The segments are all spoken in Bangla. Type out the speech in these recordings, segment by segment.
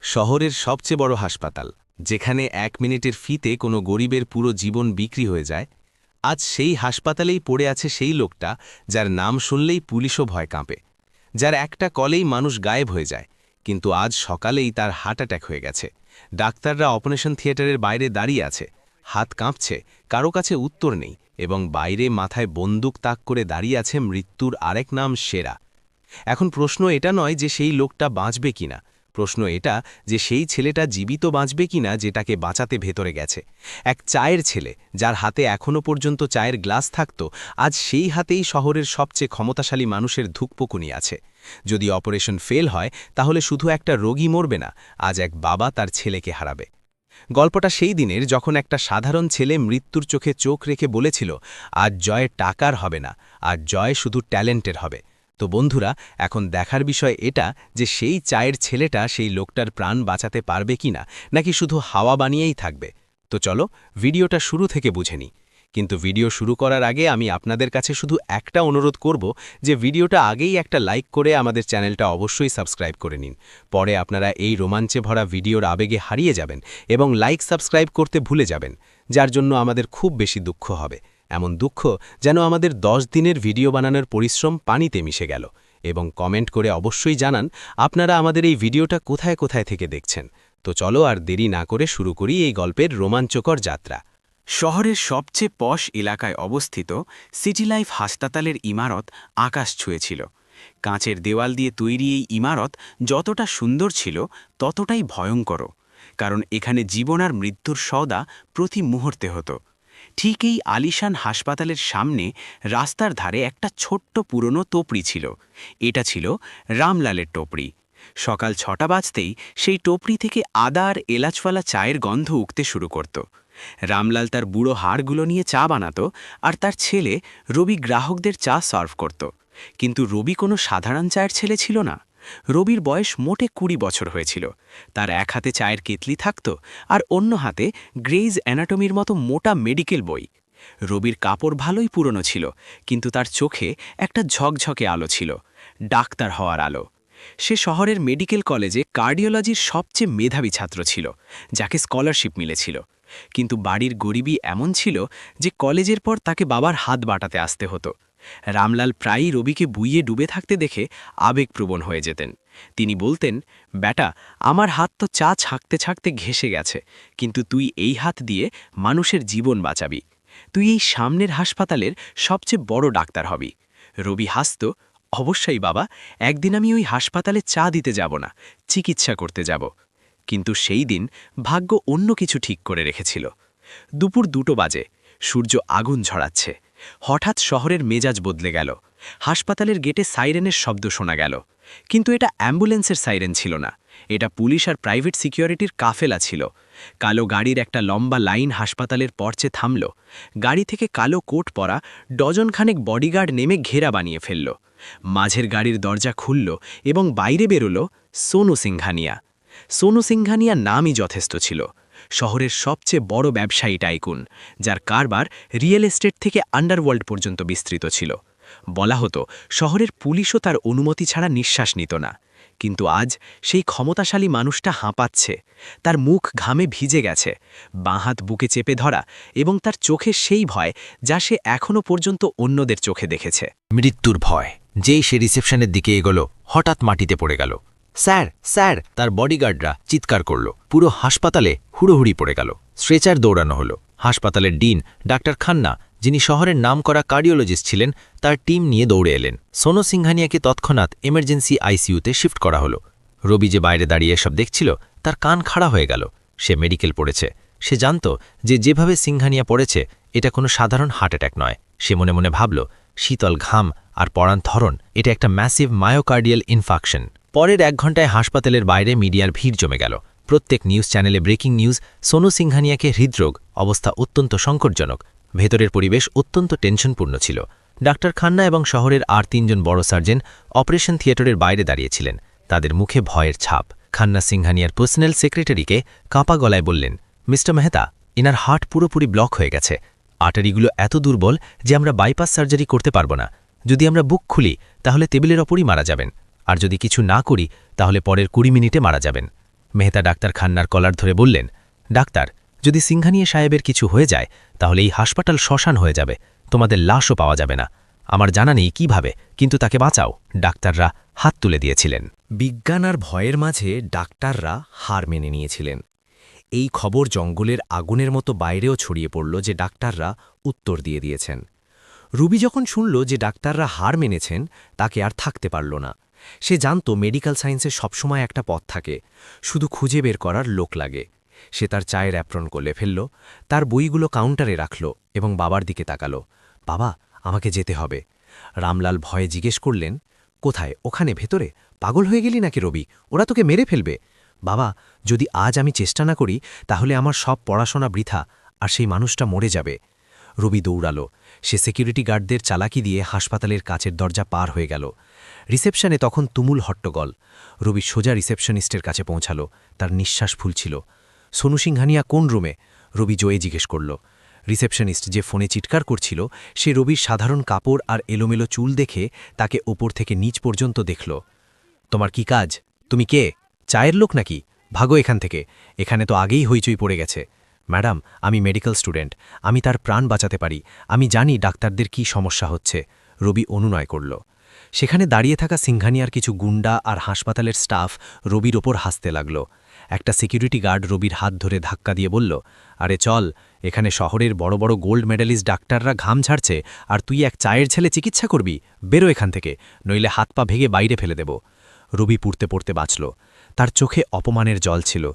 শহরের সবচেয়ে বড় হাসপাতাল, যেখানে ১ মিনিটের ফিতে কোনো গরিবের পুরো জীবন বিক্রি হয়ে যায়, আজ সেই হাসপাতালেই পড়ে আছে সেই লোকটা যার নাম শুনলেই পুলিশও ভয় কাঁপে, যার একটা কলেই মানুষ গায়েব হয়ে যায়, কিন্তু আজ সকালেই তার হার্ট অ্যাটাক হয়ে গেছে। ডাক্তাররা অপারেশন থিয়েটারের বাইরে দাঁড়িয়ে আছে, হাত কাঁপছে, কারো কাছে উত্তর নেই, এবং বাইরে মাথায় বন্দুক তাক করে দাঁড়িয়ে আছে মৃত্যুর আরেক নাম সেরা। এখন প্রশ্ন এটা নয় যে সেই লোকটা বাঁচবে কিনা, প্রশ্ন এটা যে সেই ছেলেটা জীবিত বাঁচবে কিনা যেটাকে বাঁচাতে ভেতরে গেছে। এক চায়ের ছেলে, যার হাতে এখনও পর্যন্ত চায়ের গ্লাস থাকত, আজ সেই হাতেই শহরের সবচেয়ে ক্ষমতাশালী মানুষের ধুকপুকুনি আছে। যদি অপারেশন ফেল হয় তাহলে শুধু একটা রোগী মরবে না, আজ এক বাবা তার ছেলেকে হারাবে। গল্পটা সেই দিনের যখন একটা সাধারণ ছেলে মৃত্যুর চোখে চোখ রেখে বলেছিল, আজ জয় টাকার হবে না, আজ জয় শুধু ট্যালেন্টের হবে। তো বন্ধুরা, এখন দেখার বিষয় এটা যে সেই চায়ের ছেলেটা সেই লোকটার প্রাণ বাঁচাতে পারবে কিনা, নাকি শুধু হাওয়া বানিয়েই থাকবে। তো চলো ভিডিওটা শুরু থেকে বুঝে নিই। কিন্তু ভিডিও শুরু করার আগে আমি আপনাদের কাছে শুধু একটা অনুরোধ করব যে ভিডিওটা আগেই একটা লাইক করে আমাদের চ্যানেলটা অবশ্যই সাবস্ক্রাইব করে নিন। পরে আপনারা এই রোমাঞ্চে ভরা ভিডিওর আবেগে হারিয়ে যাবেন এবং লাইক সাবস্ক্রাইব করতে ভুলে যাবেন, যার জন্য আমাদের খুব বেশি দুঃখ হবে। এমন দুঃখ যেন আমাদের ১০ দিনের ভিডিও বানানোর পরিশ্রম পানিতে মিশে গেল। এবং কমেন্ট করে অবশ্যই জানান আপনারা আমাদের এই ভিডিওটা কোথায় কোথায় থেকে দেখছেন। তো চলো আর দেরি না করে শুরু করি এই গল্পের রোমাঞ্চকর যাত্রা। শহরের সবচেয়ে পশ এলাকায় অবস্থিত সিটি লাইফ হাসপাতালের ইমারত আকাশ ছুঁয়েছিল। কাঁচের দেওয়াল দিয়ে তৈরি এই ইমারত যতটা সুন্দর ছিল ততটাই ভয়ঙ্করও, কারণ এখানে জীবন আর মৃত্যুর সওদা প্রতি মুহূর্তে হতো। ঠিক এই আলিশান হাসপাতালের সামনে রাস্তার ধারে একটা ছোট্ট পুরনো টোপরি ছিল। এটা ছিল রামলালের টোপরি। সকাল ৬টা বাজতেই সেই টোপরি থেকে আদা আর এলাচওয়ালা চায়ের গন্ধ উঠতে শুরু করত। রামলাল তার বুড়ো হাড়গুলো নিয়ে চা বানাত, আর তার ছেলে রবি গ্রাহকদের চা সার্ভ করত। কিন্তু রবি কোনো সাধারণ চায়ের ছেলে ছিল না। রবির বয়স মোটে ২০ বছর হয়েছিল। তার এক হাতে চায়ের কেতলি থাকত, আর অন্য হাতে গ্রেইজ অ্যানাটমির মতো মোটা মেডিকেল বই। রবির কাপড় ভালোই পুরনো ছিল, কিন্তু তার চোখে একটা ঝকঝকে আলো ছিল, ডাক্তার হওয়ার আলো। সে শহরের মেডিকেল কলেজে কার্ডিওলজির সবচেয়ে মেধাবী ছাত্র ছিল, যাকে স্কলারশিপ মিলেছিল। কিন্তু বাড়ির গরিবই এমন ছিল যে কলেজের পর তাকে বাবার হাত বাটাতে আসতে হতো। রামলাল প্রায়ই রবিকে বুইয়ে ডুবে থাকতে দেখে আবেগপ্রবণ হয়ে যেতেন। তিনি বলতেন, বেটা, আমার হাত তো চা ছাঁকতে ছাঁকতে ঘেঁষে গেছে, কিন্তু তুই এই হাত দিয়ে মানুষের জীবন বাঁচাবি। তুই এই সামনের হাসপাতালের সবচেয়ে বড় ডাক্তার হবি। রবি হাসত, অবশ্যই বাবা, একদিন আমি ওই হাসপাতালে চা দিতে যাব না, চিকিৎসা করতে যাব। কিন্তু সেই দিন ভাগ্য অন্য কিছু ঠিক করে রেখেছিল। দুপুর ২টো বাজে, সূর্য আগুন ঝরাচ্ছে। হঠাৎ শহরের মেজাজ বদলে গেল। হাসপাতালের গেটে সাইরেনের শব্দ শোনা গেল। কিন্তু এটা অ্যাম্বুলেন্সের সাইরেন ছিল না, এটা পুলিশ আর প্রাইভেট সিকিউরিটির কাফেলা ছিল। কালো গাড়ির একটা লম্বা লাইন হাসপাতালের পর্চে থামল। গাড়ি থেকে কালো কোট পরা ডজনখানেক বডিগার্ড নেমে ঘেরা বানিয়ে ফেলল। মাঝের গাড়ির দরজা খুলল এবং বাইরে বেরোল সোনু সিংঘানিয়া। সোনু সিংঘানিয়ার নামই যথেষ্ট ছিল। শহরের সবচেয়ে বড় ব্যবসায়ী টাইকুন, যার কারবার রিয়েল এস্টেট থেকে আন্ডারওয়ার্ল্ড পর্যন্ত বিস্তৃত ছিল। বলা হতো শহরের পুলিশও তার অনুমতি ছাড়া নিঃশ্বাস নিত না। কিন্তু আজ সেই ক্ষমতাশালী মানুষটা হাঁপাচ্ছে। তার মুখ ঘামে ভিজে গেছে, বাঁ হাত বুকে চেপে ধরা, এবং তার চোখে সেই ভয় যা সে এখনও পর্যন্ত অন্যদের চোখে দেখেছে। মৃত্যুর ভয়। যেই সে রিসেপশনের দিকে এগোলো, হঠাৎ মাটিতে পড়ে গেল। Sir, sir! তার বডিগার্ডরা চিৎকার করল। পুরো হাসপাতালে হুড়োহুড়ি পড়ে গেল। স্ট্রেচার দৌড়ানো হলো। হাসপাতালের ডিন ডাক্তার খান্না, যিনি শহরের নামকরা কার্ডিওলজিস্ট ছিলেন, তার টিম নিয়ে দৌড়ে এলেন। সোনু সিংঘানিয়াকে তৎক্ষণাৎ এমার্জেন্সি আইসিইউতে শিফট করা হলো। রবি যে বাইরে দাঁড়িয়ে এসব দেখছিল, তার কান খাড়া হয়ে গেল। সে মেডিকেল পড়েছে। সে জানত যে যেভাবে সিংঘানিয়া পড়েছে এটা কোনো সাধারণ হার্ট অ্যাটাক নয়। সে মনে মনে ভাবল, শীতল ঘাম আর পড়ান ধরন, এটা একটা ম্যাসিভ মায়োকার্ডিয়াল ইনফাকশন। পরের ১ ঘণ্টায় হাসপাতালের বাইরে মিডিয়ার ভিড় জমে গেল। প্রত্যেক নিউজ চ্যানেলে ব্রেকিং নিউজ, সোনু সিংঘানিয়াকে হৃদরোগ, অবস্থা অত্যন্ত সংকটজনক। ভেতরের পরিবেশ অত্যন্ত টেনশনপূর্ণ ছিল। ডাক্তার খান্না এবং শহরের আর ৩ জন বড় সার্জন অপারেশন থিয়েটারের বাইরে দাঁড়িয়েছিলেন। তাদের মুখে ভয়ের ছাপ। খান্না সিংঘানিয়ার পার্সোনাল সেক্রেটারিকে কাঁপা গলায় বললেন, মিস্টার মেহতা, এনার হার্ট পুরোপুরি ব্লক হয়ে গেছে। আর্টারিগুলো এত দুর্বল যে আমরা বাইপাস সার্জারি করতে পারব না। যদি আমরা বুক খুলি তাহলে টেবিলের ওপরই মারা যাবেন, আর যদি কিছু না করি তাহলে পরের ২০ মিনিটে মারা যাবেন। মেহতা ডাক্তার খান্নার কলার ধরে বললেন, ডাক্তার, যদি সিংঘানিয়া সাহেবের কিছু হয়ে যায় তাহলে এই হাসপাতাল শ্মশান হয়ে যাবে, তোমাদের লাশও পাওয়া যাবে না। আমার জানা নেই কিভাবে, কিন্তু তাকে বাঁচাও। ডাক্তাররা হাত তুলে দিয়েছিলেন। বিজ্ঞান আর ভয়ের মাঝে ডাক্তাররা হার মেনে নিয়েছিলেন। এই খবর জঙ্গলের আগুনের মতো বাইরেও ছড়িয়ে পড়ল যে ডাক্তাররা উত্তর দিয়ে দিয়েছেন। রুবি যখন শুনল যে ডাক্তাররা হার মেনেছেন, তাকে আর থাকতে পারল না। সে জানত মেডিকেল সায়েন্সে সবসময় একটা পথ থাকে, শুধু খুঁজে বের করার লোক লাগে। সে তার চায়ের অ্যাপ্রন করলে ফেলল, তার বইগুলো কাউন্টারে রাখল এবং বাবার দিকে তাকালো। বাবা, আমাকে যেতে হবে। রামলাল ভয়ে জিজ্ঞেস করলেন, কোথায়? ওখানে ভেতরে? পাগল হয়ে গেলি নাকি রবি? ওরা তোকে মেরে ফেলবে। বাবা, যদি আজ আমি চেষ্টা না করি তাহলে আমার সব পড়াশোনা বৃথা, আর সেই মানুষটা মরে যাবে। রবি দৌড়ালো। সে সিকিউরিটি গার্ডদের চালাকি দিয়ে হাসপাতালের কাচের দরজা পার হয়ে গেল। রিসেপশনে তখন তুমুল হট্টগোল। রবি সোজা রিসেপশনিস্টের কাছে পৌঁছালো। তার নিঃশ্বাস ফুলছিল। সোনু সিংহানিয়া কোন রুমে? রবি জয়ে জিজ্ঞেস করল। রিসেপশনিস্ট যে ফোনে চিৎকার করছিল, সে রবির সাধারণ কাপড় আর এলোমেলো চুল দেখে তাকে ওপর থেকে নিচ পর্যন্ত দেখল। তোমার কি কাজ? তুমি কে? চায়ের লোক নাকি? ভাগো এখান থেকে, এখানে তো আগেই হইচই পড়ে গেছে। ম্যাডাম, আমি মেডিকেল স্টুডেন্ট, আমি তার প্রাণ বাঁচাতে পারি। আমি জানি ডাক্তারদের কি সমস্যা হচ্ছে। রবি অনুনয় করল। সেখানে দাঁড়িয়ে থাকা সিংঘানিয়ার কিছু গুন্ডা আর হাসপাতালের স্টাফ রবির ওপর হাসতে লাগল। একটা সিকিউরিটি গার্ড রবির হাত ধরে ধাক্কা দিয়ে বলল, আরে চল, এখানে শহরের বড় বড় গোল্ড মেডালিস্ট ডাক্তাররা ঘাম ঝাড়ছে, আর তুই এক চায়ের ছেলে চিকিৎসা করবি? বেরো এখান থেকে, নইলে হাত পা ভেঙে বাইরে ফেলে দেব। রবি পড়তে পড়তে বাঁচল। তার চোখে অপমানের জল ছিল,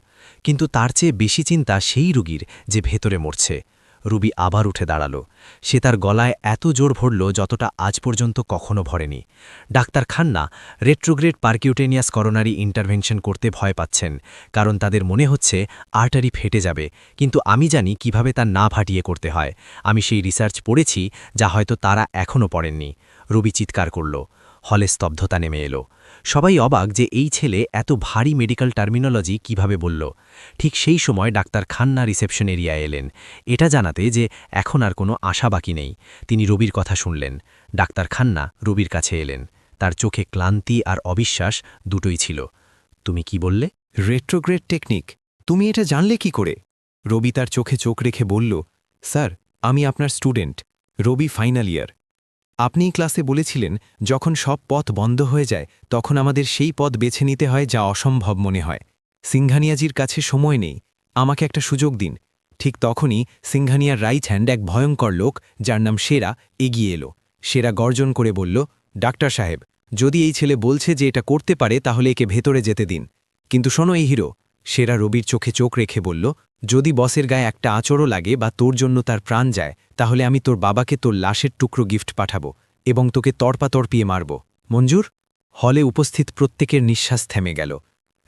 কিন্তু তার চেয়ে বেশি চিন্তা সেই রুগীর যে ভেতরে মরছে। রুবি আবার উঠে দাঁড়াল। সে তার গলায় এত জোর ভরল যতটা আজ পর্যন্ত কখনো ভরেনি। Doctor Khanna retrograde percutaneous coronary intervention করতে ভয় পাচ্ছেন, কারণ তাদের মনে হচ্ছে আর্টারি ফেটে যাবে, কিন্তু আমি জানি কিভাবে তা না ফাটিয়ে করতে হয়। আমি সেই রিসার্চ পড়েছি যা হয়তো তারা এখনও পড়েননি। রবি চিৎকার করল। হলে স্তব্ধতা নেমে এলো। সবাই অবাক যে এই ছেলে এত ভারী মেডিকেল টার্মিনোলজি কিভাবে বলল। ঠিক সেই সময় ডাক্তার খান্না রিসেপশন এরিয়ায় এলেন, এটা জানাতে যে এখন আর কোনো আশা বাকি নেই। তিনি রবির কথা শুনলেন। ডাক্তার খান্না রবির কাছে এলেন। তার চোখে ক্লান্তি আর অবিশ্বাস দুটোই ছিল। তুমি কি বললে? Retrograde technique. তুমি এটা জানলে কি করে? রবি তার চোখে চোখ রেখে বলল, স্যার, আমি আপনার স্টুডেন্ট, রবি ফাইনাল ইয়ার। আপনি ক্লাসে বলেছিলেন যখন সব পথ বন্ধ হয়ে যায় তখন আমাদের সেই পথ বেছে নিতে হয় যা অসম্ভব মনে হয়। সিংঘানিয়াজির কাছে সময় নেই, আমাকে একটা সুযোগ দিন। ঠিক তখনই সিংঘানিয়ার রাইট হ্যান্ড, এক ভয়ঙ্কর লোক যার নাম সেরা, এগিয়ে এলো। সেরা গর্জন করে বলল, ডাক্তার সাহেব, যদি এই ছেলে বলছে যে এটা করতে পারে তাহলে একে ভেতরে যেতে দিন। কিন্তু শোনো এই হিরো, সেরা রবির চোখে চোখ রেখে বলল, যদি বসের গায়ে একটা আঁচড়ও লাগে বা তোর জন্য তার প্রাণ যায়, তাহলে আমি তোর বাবাকে তোর লাশের টুকরো গিফট পাঠাবো এবং তোকে তর্পিয়ে মারব। মঞ্জুর? হলে উপস্থিত প্রত্যেকের নিঃশ্বাস থেমে গেল।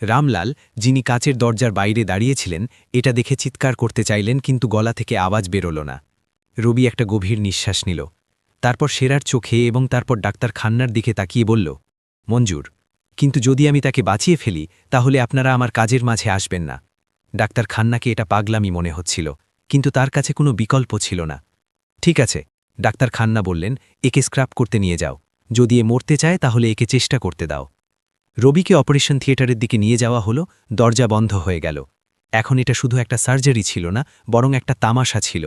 রামলাল, যিনি কাচের দরজার বাইরে দাঁড়িয়েছিলেন, এটা দেখে চিৎকার করতে চাইলেন, কিন্তু গলা থেকে আওয়াজ বেরোল না। রবি একটা গভীর নিঃশ্বাস নিল। তারপর সেরার চোখে এবং তারপর ডাক্তার খান্নার দিকে তাকিয়ে বলল, মঞ্জুর, কিন্তু যদি আমি তাকে বাঁচিয়ে ফেলি তাহলে আপনারা আমার কাজের মাঝে আসবেন না। ডাক্তার খান্নাকে এটা পাগলামি মনে হচ্ছিল, কিন্তু তার কাছে কোনো বিকল্প ছিল না। ঠিক আছে, ডাক্তার খান্না বললেন, একে স্ক্র্যাপ করতে নিয়ে যাও। যদি এ মরতে চায় তাহলে একে চেষ্টা করতে দাও। রবিকে অপারেশন থিয়েটারের দিকে নিয়ে যাওয়া হলো। দরজা বন্ধ হয়ে গেল। এখন এটা শুধু একটা সার্জারি ছিল না, বরং একটা তামাশা ছিল।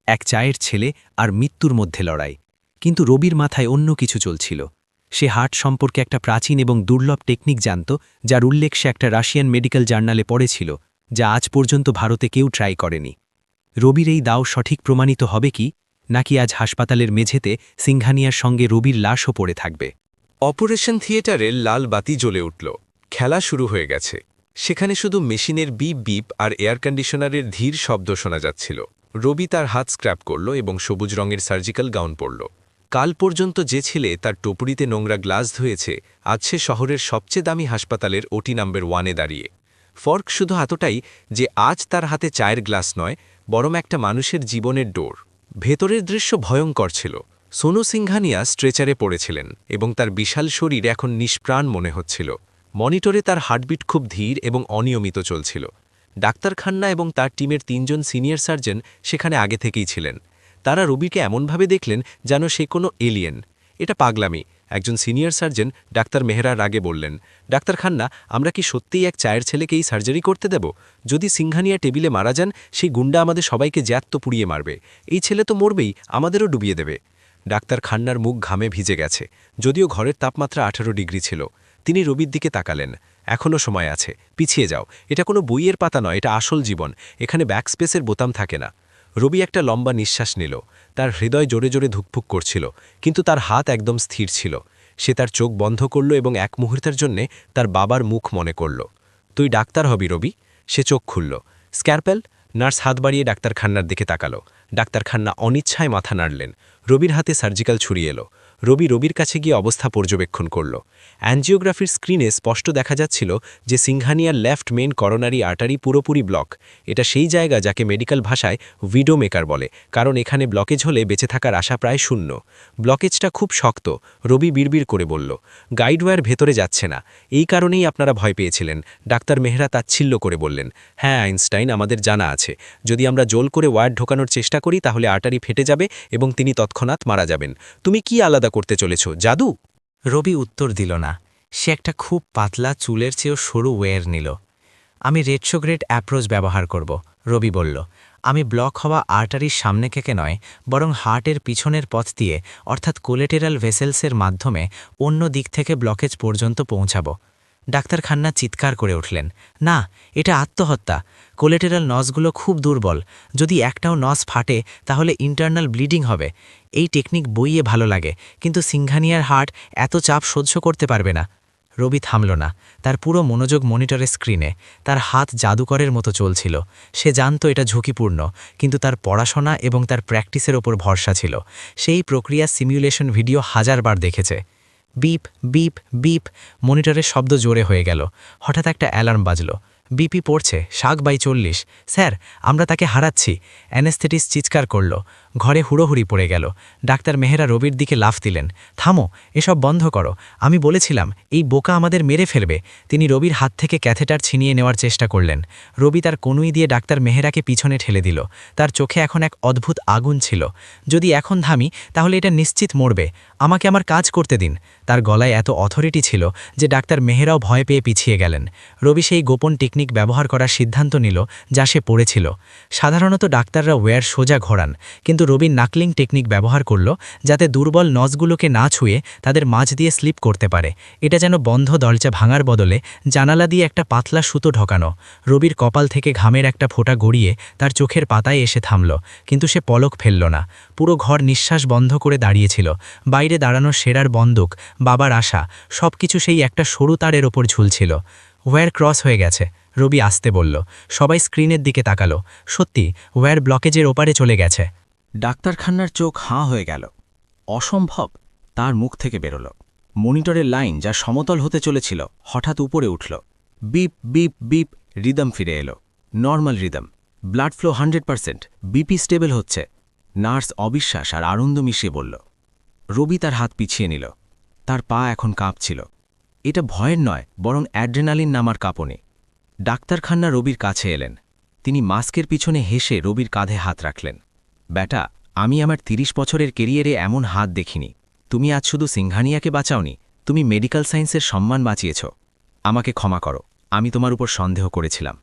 এক চায়ের ছেলে আর মৃত্যুর মধ্যে লড়াই। কিন্তু রবির মাথায় অন্য কিছু চলছিল। সে হার্ট সম্পর্কে একটা প্রাচীন এবং দুর্লভ টেকনিক জানত, যার উল্লেখ সে একটা রাশিয়ান মেডিকেল জার্নালে পড়েছিল, যা আজ পর্যন্ত ভারতে কেউ ট্রাই করেনি। রবির এই দাও সঠিক প্রমাণিত হবে কি, নাকি আজ হাসপাতালের মেঝেতে সিংঘানিয়ার সঙ্গে রবির লাশও পড়ে থাকবে? অপারেশন থিয়েটারের লাল বাতি জ্বলে উঠল। খেলা শুরু হয়ে গেছে। সেখানে শুধু মেশিনের বিপ বিপ আর এয়ার কন্ডিশনারের ধীর শব্দ শোনা যাচ্ছিল। রবি তার হাত স্ক্র্যাপ করল এবং সবুজ রঙের সার্জিক্যাল গাউন পরল। কাল পর্যন্ত যে ছেলে তার টপুরিতে নোংরা গ্লাস ধুয়েছে, আজ সে শহরের সবচেয়ে দামি হাসপাতালের ওটি নাম্বার 1-এ দাঁড়িয়ে। ফর্ক শুধু এতটাই যে আজ তার হাতে চায়ের গ্লাস নয়, বরং একটা মানুষের জীবনের ডোর। ভেতরের দৃশ্য ভয়ঙ্কর ছিল। সোনু সিংঘানিয়া স্ট্রেচারে পড়েছিলেন এবং তার বিশাল শরীর এখন নিষ্প্রাণ মনে হচ্ছিল। মনিটরে তার হার্টবিট খুব ধীর এবং অনিয়মিত চলছিল। ডাক্তার খান্না এবং তার টিমের 3 জন সিনিয়র সার্জন সেখানে আগে থেকেই ছিলেন। তারা রবিকে এমনভাবে দেখলেন যেন সে কোনো এলিয়েন। এটা পাগলামি, একজন সিনিয়র সার্জন ডাক্তার মেহরা রাগে বললেন, ডাক্তার খান্না, আমরা কি সত্যিই এক চায়ের ছেলেকে এই সার্জারি করতে দেব? যদি সিংহানিয়া টেবিলে মারা যান, সেই গুন্ডা আমাদের সবাইকে জ্যাত্ত পুড়িয়ে মারবে। এই ছেলে তো মরবেই, আমাদেরও ডুবিয়ে দেবে। ডাক্তার খান্নার মুখ ঘামে ভিজে গেছে, যদিও ঘরের তাপমাত্রা 18 ডিগ্রি ছিল। তিনি রবির দিকে তাকালেন। এখনও সময় আছে, পিছিয়ে যাও। এটা কোনো বইয়ের পাতা নয়, এটা আসল জীবন। এখানে ব্যাকস্পেসের বোতাম থাকে না। রবি একটা লম্বা নিঃশ্বাস নিল। তার হৃদয় জোরে জোরে ধুকপুক করছিল, কিন্তু তার হাত একদম স্থির ছিল। সে তার চোখ বন্ধ করল এবং এক মুহূর্তের জন্যে তার বাবার মুখ মনে করল। তুই ডাক্তার হবি রবি? সে চোখ খুলল। স্ক্যারপেল? নার্স হাত বাড়িয়ে ডাক্তার খান্নার দিকে তাকালো। ডাক্তার খান্না অনিচ্ছায় মাথা নাড়লেন। রবির হাতে সার্জিক্যাল ছুরি এলো। রবির কাছে গিয়ে অবস্থা পর্যবেক্ষণ করল। অ্যাঞ্জিওগ্রাফির স্ক্রিনে স্পষ্ট দেখা যাচ্ছিল যে সিংহানিয়ার লেফট মেইন করোনারি আর্টারি পুরোপুরি ব্লক। এটা সেই জায়গা যাকে মেডিকেল ভাষায় উইডো মেকার বলে, কারণ এখানে ব্লকেজ হলে বেঁচে থাকার আশা প্রায় শূন্য। ব্লকেজটা খুব শক্ত, রবি বিড়বিড় করে বলল। গাইডওয়্যার ভেতরে যাচ্ছে না, এই কারণেই আপনারা ভয় পেয়েছিলেন। ডাক্তার মেহরা তাচ্ছিল্য করে বললেন, হ্যাঁ আইনস্টাইন, আমাদের জানা আছে যদি আমরা জোল করে ওয়্যার ঢোকানোর চেষ্টা করি তাহলে আর্টারি ফেটে যাবে এবং তিনি তৎক্ষণাৎ মারা যাবেন। তুমি কি আলাদা করতে চলেছ, জাদু? রবি উত্তর দিল না। সে একটা খুব পাতলা চুলের চেয়েও সরু ওয়্যার নিল। আমি রেট্রোগ্রেড অ্যাপ্রোচ ব্যবহার করব, রবি বলল। আমি ব্লক হওয়া আর্টারির সামনে থেকে নয়, বরং হার্টের পিছনের পথ দিয়ে, অর্থাৎ কোলেটেরাল ভেসেলসের মাধ্যমে অন্য দিক থেকে ব্লকেজ পর্যন্ত পৌঁছাব। ডাক্তার খান্না চিৎকার করে উঠলেন, না, এটা আত্মহত্যা। কোলেটেরাল নসগুলো খুব দুর্বল। যদি একটাও নস ফাটে তাহলে ইন্টারনাল ব্লিডিং হবে। এই টেকনিক বইয়ে ভালো লাগে, কিন্তু সিংহানিয়ার হার্ট এত চাপ সহ্য করতে পারবে না। রবি থামল না। তার পুরো মনোযোগ মনিটরের স্ক্রিনে। তার হাত জাদুকরের মতো চলছিল। সে জানত এটা ঝুঁকিপূর্ণ, কিন্তু তার পড়াশোনা এবং তার প্র্যাকটিসের ওপর ভরসা ছিল। সেই প্রক্রিয়া সিমিউলেশন ভিডিও হাজারবার দেখেছে। বিপ বিপ বিপ, মনিটরের শব্দ জোরে হয়ে গেল। হঠাৎ একটা অ্যালার্ম বাজল। বিপি পড়ছে 40/40। স্যার, আমরা তাকে হারাচ্ছি। অ্যানেস্থেটিস চিৎকার করল। ঘরে হুড়োহুড়ি পড়ে গেল। ডাক্তার মেহরা রবির দিকে লাফ দিলেন। থামো, এসব বন্ধ করো। আমি বলেছিলাম এই বোকা আমাদের মেরে ফেলবে। তিনি রবির হাত থেকে ক্যাথেটার ছিনিয়ে নেওয়ার চেষ্টা করলেন। রবি তার কনুই দিয়ে ডাক্তার মেহরাকে পিছনে ঠেলে দিল। তার চোখে এখন এক অদ্ভুত আগুন ছিল। যদি এখন থামি তাহলে এটা নিশ্চিত মরবে। আমাকে আমার কাজ করতে দিন। তার গলায় এত অথরিটি ছিল যে ডাক্তার মেহরাও ভয় পেয়ে পিছিয়ে গেলেন। রবি সেই গোপন টেকনিক ব্যবহার করার সিদ্ধান্ত নিল যা সে পড়েছিল। সাধারণত ডাক্তাররা ওয়্যার সোজা ঘোরান, কিন্তু রবি নাকলিং টেকনিক ব্যবহার করল যাতে দুর্বল নসগুলোকে না ছুঁয়ে তাদের মাঝ দিয়ে স্লিপ করতে পারে। এটা যেন বন্ধ দরজা ভাঙার বদলে জানালা দিয়ে একটা পাতলা সুতো ঢোকানো। রবির কপাল থেকে ঘামের একটা ফোঁটা গড়িয়ে তার চোখের পাতায় এসে থামল, কিন্তু সে পলক ফেলল না। পুরো ঘর নিঃশ্বাস বন্ধ করে দাঁড়িয়েছিল। বাইরে দাঁড়ানো সেরার বন্দুক, বাবার আশা, সবকিছু সেই একটা সরু তারের ওপর ঝুলছিল। ওয়্যার ক্রস হয়ে গেছে, রবি আসতে বলল। সবাই স্ক্রিনের দিকে তাকালো। সত্যি, ওয়্যার ব্লকেজের ওপারে চলে গেছে। ডাক্তার খান্নার চোখ হাঁ হয়ে গেল। অসম্ভব, তার মুখ থেকে বেরোল। মনিটরের লাইন যা সমতল হতে চলেছিল হঠাৎ উপরে উঠল। বিপ বিপ বিপ, রিদম ফিরে এলো। Normal rhythm, blood flow 100%, BP stable হচ্ছে। নার্স অবিশ্বাস আর আনন্দ মিশিয়ে বলল। রবি তার হাত পিছিয়ে নিল। তার পা এখন কাঁপছিল। এটা ভয়ের নয়, বরং অ্যাড্রেনালিন নামার কাঁপনে। ডাক্তার খান্না রবির কাছে এলেন। তিনি মাস্কের পিছনে হেসে রবির কাঁধে হাত রাখলেন। বেটা, আমি আমার 30 বছরের কেরিয়ারে এমন হাত দেখিনি। তুমি আজ শুধু সিংহানিয়াকে বাঁচাওনি, তুমি মেডিকেল সায়েন্সের সম্মান বাঁচিয়েছ। আমাকে ক্ষমা করো, আমি তোমার উপর সন্দেহ করেছিলাম।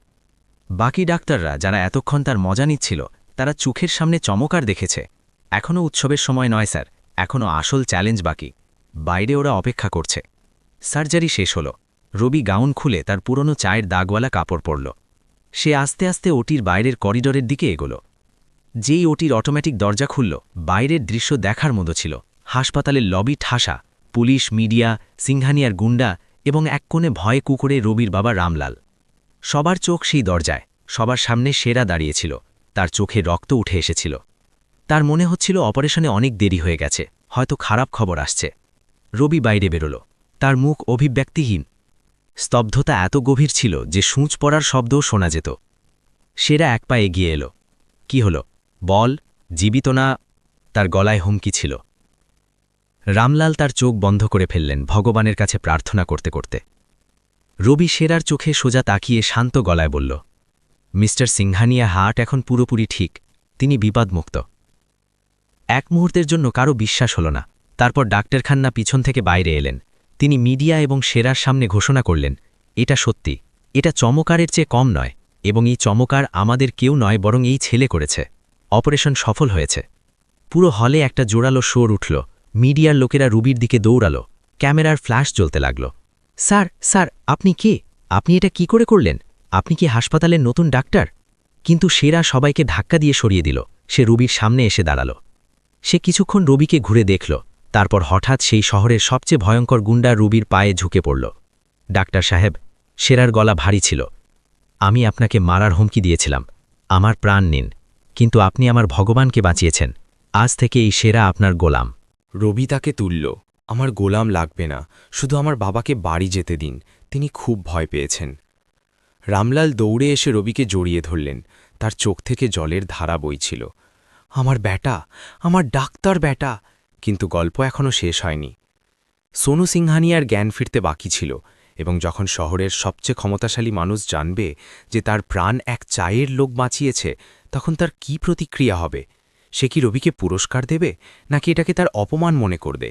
বাকি ডাক্তাররা যারা এতক্ষণ তার মজা নিচ্ছিল তারা চোখের সামনে চমকার দেখেছে। এখনও উৎসবের সময় নয় স্যার, এখনও আসল চ্যালেঞ্জ বাকি। বাইরে ওরা অপেক্ষা করছে। সার্জারি শেষ হলো। রবি গাউন খুলে তার পুরনো চায়ের দাগওয়ালা কাপড় পরল। সে আস্তে আস্তে ওটির বাইরের করিডোরের দিকে এগোল। যেই ওটির অটোমেটিক দরজা খুলল, বাইরের দৃশ্য দেখার মতো ছিল। হাসপাতালের লবি ঠাসা, পুলিশ, মিডিয়া, সিংহানিয়ার গুন্ডা এবং এক কোণে ভয়ে কুকুরে রবির বাবা রামলাল। সবার চোখ সেই দরজায়। সবার সামনে সেরা দাঁড়িয়েছিল। তার চোখে রক্ত উঠে এসেছিল। তার মনে হচ্ছিল অপারেশনে অনেক দেরি হয়ে গেছে, হয়তো খারাপ খবর আসছে। রবি বাইরে বেরোল। তার মুখ অভিব্যক্তিহীন। স্তব্ধতা এত গভীর ছিল যে সূঁচ পড়ার শব্দও শোনা যেত। সেরা এক পা এগিয়ে এলো। কি হলো? বল, জীবিত না? তার গলায় হুমকি ছিল। রামলাল তার চোখ বন্ধ করে ফেললেন ভগবানের কাছে প্রার্থনা করতে করতে। রবি সেরার চোখে সোজা তাকিয়ে শান্ত গলায় বলল, মিস্টার সিংহানিয়া হার্ট এখন পুরোপুরি ঠিক, তিনি বিপদমুক্ত। এক মুহূর্তের জন্য কারো বিশ্বাস হল না। তারপর ডাক্তার খান্না পিছন থেকে বাইরে এলেন। তিনি মিডিয়া এবং সেরার সামনে ঘোষণা করলেন, এটা সত্যি, এটা চমকারের চেয়ে কম নয়, এবং এই চমকার আমাদের কেউ নয় বরং এই ছেলে করেছে। অপারেশন সফল হয়েছে। পুরো হলে একটা জোরালো শোর উঠল। মিডিয়ার লোকেরা রুবির দিকে দৌড়ালো। ক্যামেরার ফ্ল্যাশ জ্বলতে লাগল। স্যার, স্যার, আপনি কে? আপনি এটা কি করে করলেন? আপনি কি হাসপাতালের নতুন ডাক্তার? কিন্তু সেরা সবাইকে ধাক্কা দিয়ে সরিয়ে দিল। সে রুবির সামনে এসে দাঁড়াল। সে কিছুক্ষণ রবিকে ঘুরে দেখল। তারপর হঠাৎ সেই শহরের সবচেয়ে ভয়ঙ্কর গুন্ডা রুবির পায়ে ঝুঁকে পড়ল। ডাক্তার সাহেব, সেরার গলা ভারী ছিল। আমি আপনাকে মারার হুমকি দিয়েছিলাম। আমার প্রাণ নিন, কিন্তু আপনি আমার ভগবানকে বাঁচিয়েছেন। আজ থেকে এই সেরা আপনার গোলাম। রবি তাকে তুলল। আমার গোলাম লাগবে না, শুধু আমার বাবাকে বাড়ি যেতে দিন, তিনি খুব ভয় পেয়েছেন। রামলাল দৌড়ে এসে রবিকে জড়িয়ে ধরলেন। তার চোখ থেকে জলের ধারা বইছিল। আমার ব্যাটা, আমার ডাক্তার ব্যাটা। কিন্তু গল্প এখনও শেষ হয়নি। সোনু সিংহানিয়ার জ্ঞান ফিরতে বাকি ছিল, এবং যখন শহরের সবচেয়ে ক্ষমতাশালী মানুষ জানবে যে তার প্রাণ এক চায়ের লোক বাঁচিয়েছে, তখন তার কি প্রতিক্রিয়া হবে? সে কি রবিকে পুরস্কার দেবে, নাকি এটাকে তার অপমান মনে করবে?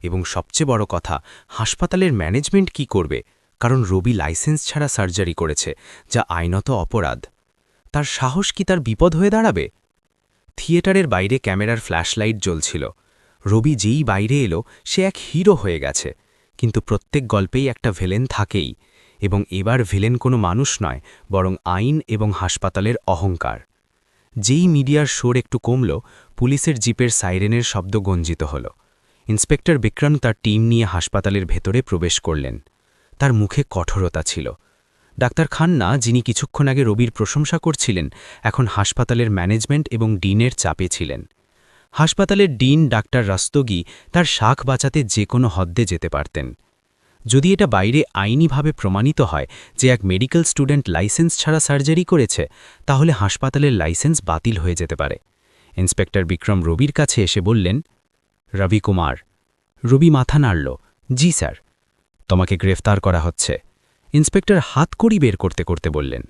এবং সবচেয়ে বড় কথা, হাসপাতালের ম্যানেজমেন্ট কি করবে? কারণ রবি লাইসেন্স ছাড়া সার্জারি করেছে, যা আইনত অপরাধ। তার সাহস কি তার বিপদ হয়ে দাঁড়াবে? থিয়েটারের বাইরে ক্যামেরার ফ্ল্যাশলাইট জ্বলছিল। রবি যেই বাইরে এলো, সে এক হিরো হয়ে গেছে। কিন্তু প্রত্যেক গল্পেই একটা ভিলেন থাকেই, এবং এবার ভিলেন কোনো মানুষ নয়, বরং আইন এবং হাসপাতালের অহংকার। যেই মিডিয়ার শোর একটু কমল, পুলিশের জিপের সাইরেনের শব্দ গঞ্জিত হল। ইন্সপেক্টর বিক্রম তার টিম নিয়ে হাসপাতালের ভেতরে প্রবেশ করলেন। তার মুখে কঠোরতা ছিল। ডাক্তার খান্না, যিনি কিছুক্ষণ আগে রবির প্রশংসা করছিলেন, এখন হাসপাতালের ম্যানেজমেন্ট এবং ডিনের চাপে ছিলেন। হাসপাতালের ডিন ডাক্তার রাস্তগি তার শাখ বাঁচাতে যে কোনো হদ্দে যেতে পারতেন। যদি এটা বাইরে আইনিভাবে প্রমাণিত হয় যে এক মেডিকেল স্টুডেন্ট লাইসেন্স ছাড়া সার্জারি করেছে, তাহলে হাসপাতালের লাইসেন্স বাতিল হয়ে যেতে পারে। ইন্সপেক্টর বিক্রম রবির কাছে এসে বললেন, রবি কুমার। রবি মাথা নাড়ল। জি স্যার। তোমাকে গ্রেফতার করা হচ্ছে। ইন্সপেক্টর হাতকড়ি বের করতে করতে বললেন।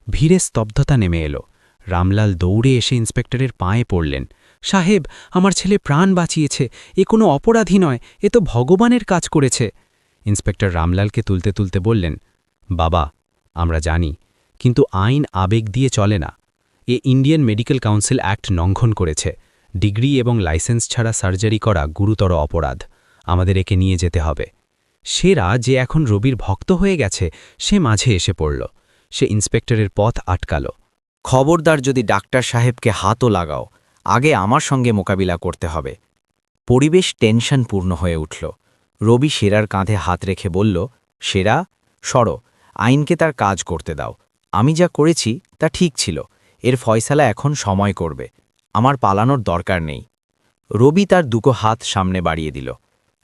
ভিড়ে স্তব্ধতা নেমে এলো। রামলাল দৌড়ে এসে ইন্সপেক্টরের পায়ে পড়লেন। সাহেব, আমার ছেলে প্রাণ বাঁচিয়েছে, এ কোনো অপরাধী নয়, এ তো ভগবানের কাজ করেছে। ইন্সপেক্টর রামলালকে তুলতে তুলতে বললেন, বাবা, আমরা জানি, কিন্তু আইন আবেগ দিয়ে চলে না। এ ইন্ডিয়ান মেডিকেল কাউন্সিল অ্যাক্ট লঙ্ঘন করেছে। ডিগ্রি এবং লাইসেন্স ছাড়া সার্জারি করা গুরুতর অপরাধ। আমাদের একে নিয়ে যেতে হবে। সেরা, যে এখন রবির ভক্ত হয়ে গেছে, সে মাঝে এসে পড়ল। সে ইন্সপেক্টরের পথ আটকাল। খবরদার যদি ডাক্তার সাহেবকে হাতও লাগাও, আগে আমার সঙ্গে মোকাবিলা করতে হবে। পরিবেশ টেনশনপূর্ণ হয়ে উঠল। রবি সেরার কাঁধে হাত রেখে বলল, সেরা, সরো, আইনকে তার কাজ করতে দাও। আমি যা করেছি তা ঠিক ছিল। এর ফয়সালা এখন সময় করবে। আমার পালানোর দরকার নেই। রবি তার দুটো হাত সামনে বাড়িয়ে দিল।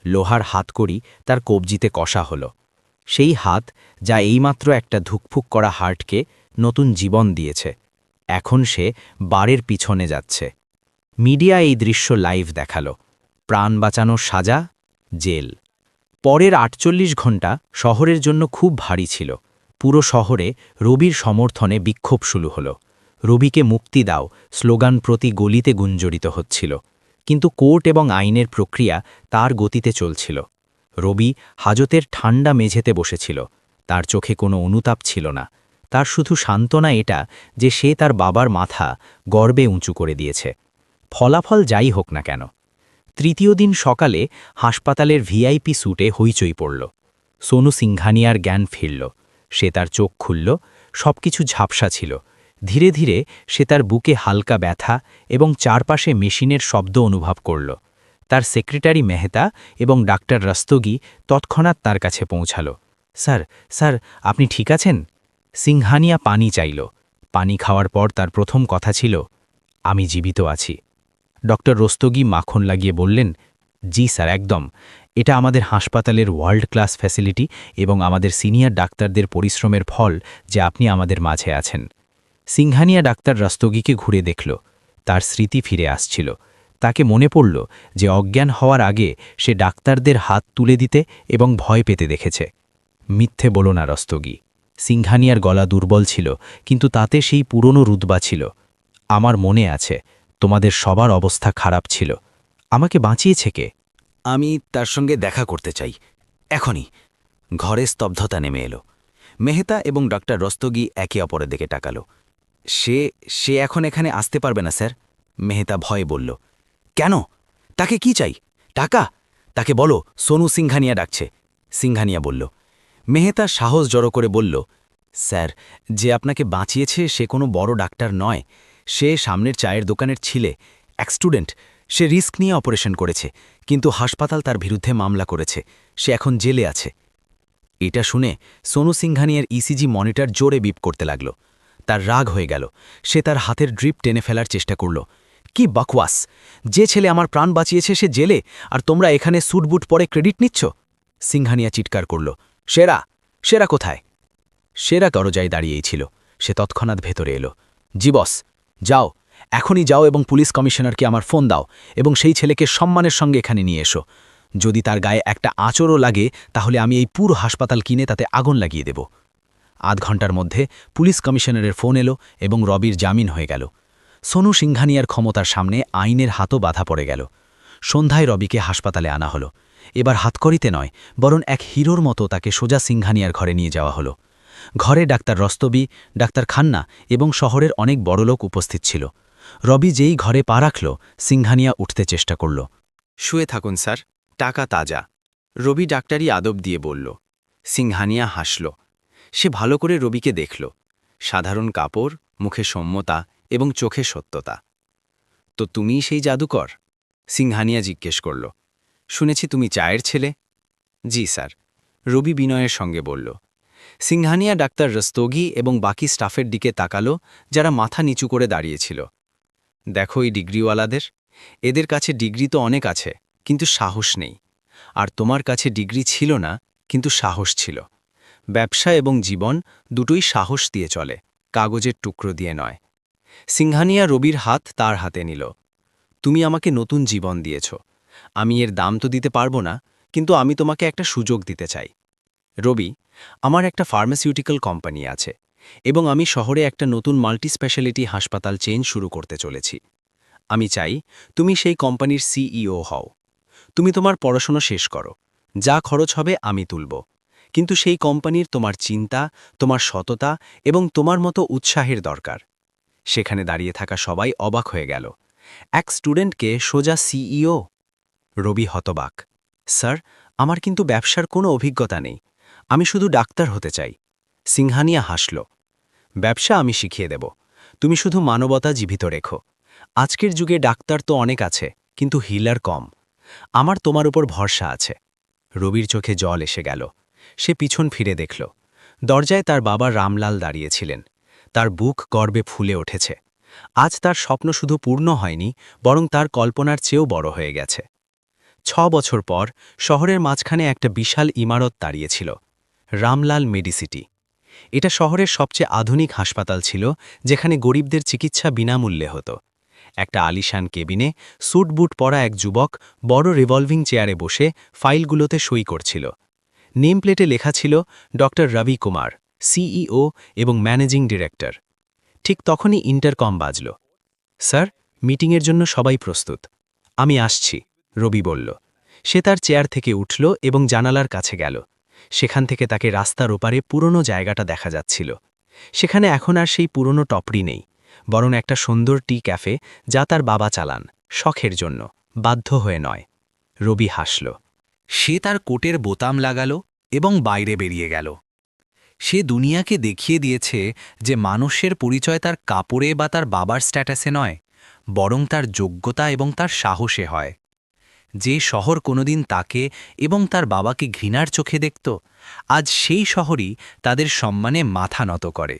লোহার হাতকড়ি তার কবজিতে কষা হল। সেই হাত, যা এইমাত্র একটা ধুকফুক করা হার্টকে নতুন জীবন দিয়েছে, এখন সে বারের পিছনে যাচ্ছে। মিডিয়া এই দৃশ্য লাইভ দেখালো। প্রাণ বাঁচানোর সাজা, জেল। পরের ৪৮ ঘণ্টা শহরের জন্য খুব ভারী ছিল। পুরো শহরে রবির সমর্থনে বিক্ষোভ শুরু হল। রবিকে মুক্তি দাও স্লোগান প্রতি গলিতে গুঞ্জরিত হচ্ছিল। কিন্তু কোর্ট এবং আইনের প্রক্রিয়া তার গতিতে চলছিল। রবি হাজতের ঠান্ডা মেঝেতে বসেছিল। তার চোখে কোনো অনুতাপ ছিল না। তার শুধু সান্ত্বনা এটা যে সে তার বাবার মাথা গর্বে উঁচু করে দিয়েছে। ফলাফল যাই হোক না কেন। তৃতীয় দিন সকালে হাসপাতালের ভিআইপি স্যুটে হইচই পড়ল। সোনু সিংহানিয়ার জ্ঞান ফিরল। সে তার চোখ খুলল। সবকিছু ঝাপসা ছিল। ধীরে ধীরে সে তার বুকে হালকা ব্যথা এবং চারপাশে মেশিনের শব্দ অনুভব করল। তার সেক্রেটারি মেহতা এবং ডাক্তার রাস্তগি তৎক্ষণাৎ তার কাছে পৌঁছাল। স্যার, স্যার, আপনি ঠিক আছেন? সিংহানিয়া পানি চাইল। পানি খাওয়ার পর তার প্রথম কথা ছিল, আমি জীবিত আছি। ডক্টর রস্তগি মাখন লাগিয়ে বললেন, জি স্যার, একদম। এটা আমাদের হাসপাতালের ওয়ার্ল্ড ক্লাস ফ্যাসিলিটি এবং আমাদের সিনিয়র ডাক্তারদের পরিশ্রমের ফল যে আপনি আমাদের মাঝে আছেন। সিংহানিয়া ডাক্তার রাস্তগিকে ঘুরে দেখল। তার স্মৃতি ফিরে আসছিল। তাকে মনে পড়ল যে অজ্ঞান হওয়ার আগে সে ডাক্তারদের হাত তুলে দিতে এবং ভয় পেতে দেখেছে। মিথ্যে বলো না রস্তগি। সিংহানিয়ার গলা দুর্বল ছিল, কিন্তু তাতে সেই পুরনো রুতবা ছিল। আমার মনে আছে, তোমাদের সবার অবস্থা খারাপ ছিল। আমাকে বাঁচিয়েছে কে? আমি তার সঙ্গে দেখা করতে চাই এখনই। ঘরে স্তব্ধতা নেমে এলো। মেহতা এবং ডক্টর রস্তগি একে অপরের দিকে তাকালো। সে সে এখন এখানে আসতে পারবে না স্যার, মেহতা ভয়ে বলল। কেন? তাকে কি চাই? টাকা? তাকে বলো সোনু সিংঘানিয়া ডাকছে, সিংঘানিয়া বলল। মেহতা সাহস জড়ো করে বলল, স্যার, যে আপনাকে বাঁচিয়েছে সে কোনো বড় ডাক্তার নয়। সে সামনের চায়ের দোকানের ছিলে, এক স্টুডেন্ট। সে রিস্ক নিয়ে অপারেশন করেছে, কিন্তু হাসপাতাল তার বিরুদ্ধে মামলা করেছে। সে এখন জেলে আছে। এটা শুনে সোনু সিংঘানিয়ার ইসিজি মনিটর জোরে বিপ করতে লাগল। তার রাগ হয়ে গেল। সে তার হাতের ড্রিপ টেনে ফেলার চেষ্টা করল। কি বকওয়াস! যে ছেলে আমার প্রাণ বাঁচিয়েছে সে জেলে, আর তোমরা এখানে স্যুটবুট পরে ক্রেডিট নিচ্ছ? সিংঘানিয়া চিৎকার করল, সেরা! সেরা কোথায়? সেরা দরজায় দাঁড়িয়েই ছিল। সে তৎক্ষণাৎ ভেতরে এলো। জি বস, যাও, এখনই যাও এবং পুলিশ কমিশনারকে আমার ফোন দাও এবং সেই ছেলেকে সম্মানের সঙ্গে এখানে নিয়ে এসো। যদি তার গায়ে একটা আঁচড়ও লাগে তাহলে আমি এই পুরো হাসপাতাল কিনে তাতে আগুন লাগিয়ে দেব। আধ ঘন্টার মধ্যে পুলিশ কমিশনারের ফোন এলো এবং রবির জামিন হয়ে গেল। সোনু সিংঘানিয়ার ক্ষমতার সামনে আইনের হাতও বাধা পড়ে গেল। সন্ধ্যায় রবিকে হাসপাতালে আনা হলো। এবার হাতকড়িতে নয়, বরং এক হিরোর মতো তাকে সোজা সিংঘানিয়ার ঘরে নিয়ে যাওয়া হলো। ঘরে ডাক্তার রস্তবি, ডাক্তার খান্না এবং শহরের অনেক বড়লোক উপস্থিত ছিল। রবি যেই ঘরে পা রাখল, সিংঘানিয়া উঠতে চেষ্টা করল। শুয়ে থাকুন স্যার, টাকা তাজা, রবি ডাক্তারি আদব দিয়ে বলল। সিংহানিয়া হাসল। সে ভালো করে রবিকে দেখল। সাধারণ কাপড়, মুখে সৌম্যতা এবং চোখে সত্যতা। তো তুমি সেই জাদুকর? সিংহানিয়া জিজ্ঞেস করল। শুনেছি তুমি চায়ের ছেলে। জি স্যার, রবি বিনয়ের সঙ্গে বলল। সিংহানিয়া ডাক্তার রস্তোগি এবং বাকি স্টাফের দিকে তাকালো, যারা মাথা নিচু করে দাঁড়িয়েছিল। দেখো এই ডিগ্রিওয়ালাদের, এদের কাছে ডিগ্রি তো অনেক আছে, কিন্তু সাহস নেই। আর তোমার কাছে ডিগ্রি ছিল না, কিন্তু সাহস ছিল। ব্যবসা এবং জীবন দুটোই সাহস দিয়ে চলে, কাগজের টুকরো দিয়ে নয়। সিংহানিয়া রবির হাত তার হাতে নিল। তুমি আমাকে নতুন জীবন দিয়েছ। আমি এর দাম তো দিতে পারবো না, কিন্তু আমি তোমাকে একটা সুযোগ দিতে চাই। রবি, আমার একটা ফার্মাসিউটিক্যাল কোম্পানি আছে এবং আমি শহরে একটা নতুন মাল্টি স্পেশালিটি হাসপাতাল চেইন শুরু করতে চলেছি। আমি চাই তুমি সেই কোম্পানির সিইও হও। তুমি তোমার পড়াশোনা শেষ করো, যা খরচ হবে আমি তুলব, কিন্তু সেই কোম্পানির তোমার চিন্তা, তোমার সততা এবং তোমার মতো উৎসাহের দরকার। সেখানে দাঁড়িয়ে থাকা সবাই অবাক হয়ে গেল। এক স্টুডেন্টকে সোজা সিইও? রবি হতবাক। স্যার, আমার কিন্তু ব্যবসার কোনো অভিজ্ঞতা নেই, আমি শুধু ডাক্তার হতে চাই। সিংহানিয়া হাসল। ব্যবসা আমি শিখিয়ে দেব, তুমি শুধু মানবতা জীবিত রেখো। আজকের যুগে ডাক্তার তো অনেক আছে, কিন্তু হিলার কম। আমার তোমার উপর ভরসা আছে। রবির চোখে জল এসে গেল। সে পিছন ফিরে দেখল। দরজায় তার বাবা রামলাল দাঁড়িয়েছিলেন। তার বুক গর্বে ফুলে উঠেছে। আজ তার স্বপ্ন শুধু পূর্ণ হয়নি, বরং তার কল্পনার চেয়েও বড় হয়ে গেছে। 6 বছর পর শহরের মাঝখানে একটা বিশাল ইমারত দাঁড়িয়েছিল, রামলাল মেডিসিটি। এটা শহরের সবচেয়ে আধুনিক হাসপাতাল ছিল, যেখানে গরিবদের চিকিৎসা বিনামূল্যে হতো। একটা আলিশান কেবিনে স্যুটবুট পরা এক যুবক বড় রিভলভিং চেয়ারে বসে ফাইলগুলোতে সই করছিল। নেম প্লেটে লেখা ছিল ডক্টর রবি কুমার, সিইও এবং ম্যানেজিং ডিরেক্টর। ঠিক তখনই ইন্টারকম বাজল। স্যার, মিটিংয়ের জন্য সবাই প্রস্তুত। আমি আসছি, রবি বলল। সে তার চেয়ার থেকে উঠল এবং জানালার কাছে গেল। সেখান থেকে তাকে রাস্তার ওপারে পুরনো জায়গাটা দেখা যাচ্ছিল। সেখানে এখন আর সেই পুরনো টপরি নেই, বরং একটা সুন্দর টি ক্যাফে, যা তার বাবা চালান, শখের জন্য, বাধ্য হয়ে নয়। রবি হাসল। সে তার কোটের বোতাম লাগালো এবং বাইরে বেরিয়ে গেল। সে দুনিয়াকে দেখিয়ে দিয়েছে যে মানুষের পরিচয় তার কাপড়ে বা তার বাবার স্ট্যাটাসে নয়, বরং তার যোগ্যতা এবং তার সাহসে হয়। যে শহর কোনোদিন তাকে এবং তার বাবাকে ঘৃণার চোখে দেখত, আজ সেই শহরই তাদের সম্মানে মাথা নত করে।